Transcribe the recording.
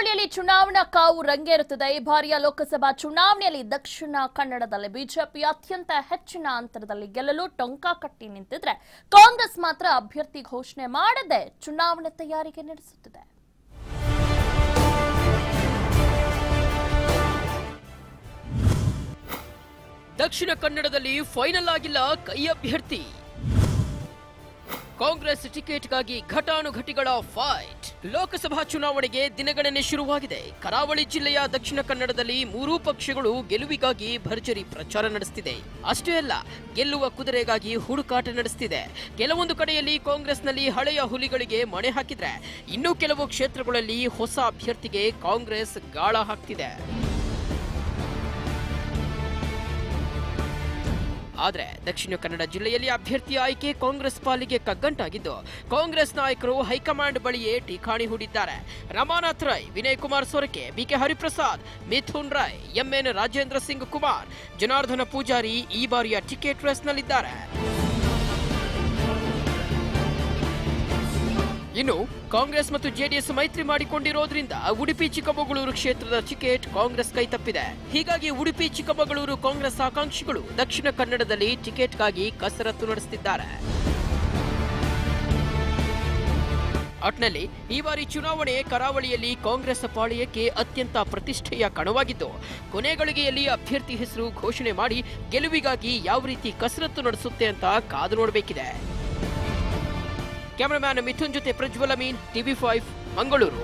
ಕರಾವಳಿಯಲ್ಲಿ ಚುನಾವಣಾ ಕಾವು ರಂಗೇರುತ್ತದೆ. ಈ ಬಾರಿಯ ಲೋಕಸಭಾ ಚುನಾವಣೆಯಲ್ಲಿ ದಕ್ಷಿಣ ಕನ್ನಡದಲ್ಲಿ ಬಿಜೆಪಿ ಅತ್ಯಂತ ಹೆಚ್ಚಿನ ಅಂತರದಲ್ಲಿ ಗೆಲ್ಲಲು ಟೊಂಕ ಕಟ್ಟಿ ನಿಂತಿದ್ರೆ, ಕಾಂಗ್ರೆಸ್ ಮಾತ್ರ ಅಭ್ಯರ್ಥಿ ಘೋಷಣೆ ಮಾಡದೆ ಚುನಾವಣೆ ತಯಾರಿಗೆ ನಡೆಸುತ್ತಿದೆ. ದಕ್ಷಿಣ ಕನ್ನಡದಲ್ಲಿ ಫೈನಲ್ ಆಗಿಲ್ಲ ಕೈ ಅಭ್ಯರ್ಥಿ. ಕಾಂಗ್ರೆಸ್ ಟಿಕೆಟ್ಗಾಗಿ ಘಟಾನುಘಟಿಗಳ ಫೈಟ್. ಲೋಕಸಭಾ ಚುನಾವಣೆಗೆ ದಿನಗಣನೆ ಶುರುವಾಗಿದೆ. ಕರಾವಳಿ ಜಿಲ್ಲೆಯ ದಕ್ಷಿಣ ಕನ್ನಡದಲ್ಲಿ ಮೂರೂ ಪಕ್ಷಗಳು ಗೆಲುವಿಗಾಗಿ ಭರ್ಜರಿ ಪ್ರಚಾರ ನಡೆಸುತ್ತಿದೆ. ಅಷ್ಟೇ ಅಲ್ಲ, ಗೆಲ್ಲುವ ಕುದುರೆಗಾಗಿ ಹುಡುಕಾಟ ನಡೆಸುತ್ತಿದೆ. ಕೆಲವೊಂದು ಕಡೆಯಲ್ಲಿ ಕಾಂಗ್ರೆಸ್ನಲ್ಲಿ ಹಳೆಯ ಹುಲಿಗಳಿಗೆ ಮಣೆ ಹಾಕಿದ್ರೆ, ಇನ್ನೂ ಕೆಲವು ಕ್ಷೇತ್ರಗಳಲ್ಲಿ ಹೊಸ ಅಭ್ಯರ್ಥಿಗೆ ಕಾಂಗ್ರೆಸ್ ಗಾಳ ಹಾಕ್ತಿದೆ. ಆದರೆ ದಕ್ಷಿಣ ಕನ್ನಡ ಜಿಲ್ಲೆಯಲ್ಲಿ ಅಭ್ಯರ್ಥಿ ಆಯ್ಕೆ ಕಾಂಗ್ರೆಸ್ ಪಾಲಿಗೆ ಕಗ್ಗಂಟಾಗಿದ್ದು, ಕಾಂಗ್ರೆಸ್ ನಾಯಕರು ಹೈಕಮಾಂಡ್ ಬಳಿಯೇ ಠಿಕಾಣಿ ಹೂಡಿದ್ದಾರೆ. ರಮಾನಾಥ್ ರೈ, ವಿನಯ್ ಕುಮಾರ್ ಸೊರಕೆ, ಬಿಕೆ ಹರಿಪ್ರಸಾದ್, ಮಿಥುನ್ ರೈ, ಎಂಎನ್ ರಾಜೇಂದ್ರ ಸಿಂಗ್ ಕುಮಾರ್, ಜನಾರ್ದನ ಪೂಜಾರಿ ಈ ಬಾರಿಯ ಟಿಕೆಟ್ ರೇಸ್ನಲ್ಲಿದ್ದಾರೆ. ಇನ್ನು ಕಾಂಗ್ರೆಸ್ ಮತ್ತು ಜೆಡಿಎಸ್ ಮೈತ್ರಿ ಮಾಡಿಕೊಂಡಿರೋದ್ರಿಂದ ಉಡುಪಿ ಚಿಕ್ಕಮಗಳೂರು ಕ್ಷೇತ್ರದ ಟಿಕೆಟ್ ಕಾಂಗ್ರೆಸ್ ಕೈ ತಪ್ಪಿದೆ. ಹೀಗಾಗಿ ಉಡುಪಿ ಚಿಕ್ಕಮಗಳೂರು ಕಾಂಗ್ರೆಸ್ ಆಕಾಂಕ್ಷಿಗಳು ದಕ್ಷಿಣ ಕನ್ನಡದಲ್ಲಿ ಟಿಕೆಟ್ಗಾಗಿ ಕಸರತ್ತು ನಡೆಸುತ್ತಿದ್ದಾರೆ. ಒಟ್ನಲ್ಲಿ ಈ ಬಾರಿ ಚುನಾವಣೆ ಕರಾವಳಿಯಲ್ಲಿ ಕಾಂಗ್ರೆಸ್ ಪಾಳೆಯಕ್ಕೆ ಅತ್ಯಂತ ಪ್ರತಿಷ್ಠೆಯ ಕಣವಾಗಿದ್ದು, ಕೊನೆ ಗಳಿಗೆಯಲ್ಲಿ ಅಭ್ಯರ್ಥಿ ಹೆಸರು ಘೋಷಣೆ ಮಾಡಿ ಗೆಲುವಿಗಾಗಿ ಯಾವ ರೀತಿ ಕಸರತ್ತು ನಡೆಸುತ್ತೆ ಅಂತ ಕಾದು ನೋಡಬೇಕಿದೆ. ಕ್ಯಾಮರಾಮ್ಯಾನ್ ಮಿಥುನ್ ಜೊತೆ ಪ್ರಜ್ವಲ್ ಅಮೀನ್, TV5 ಮಂಗಳೂರು.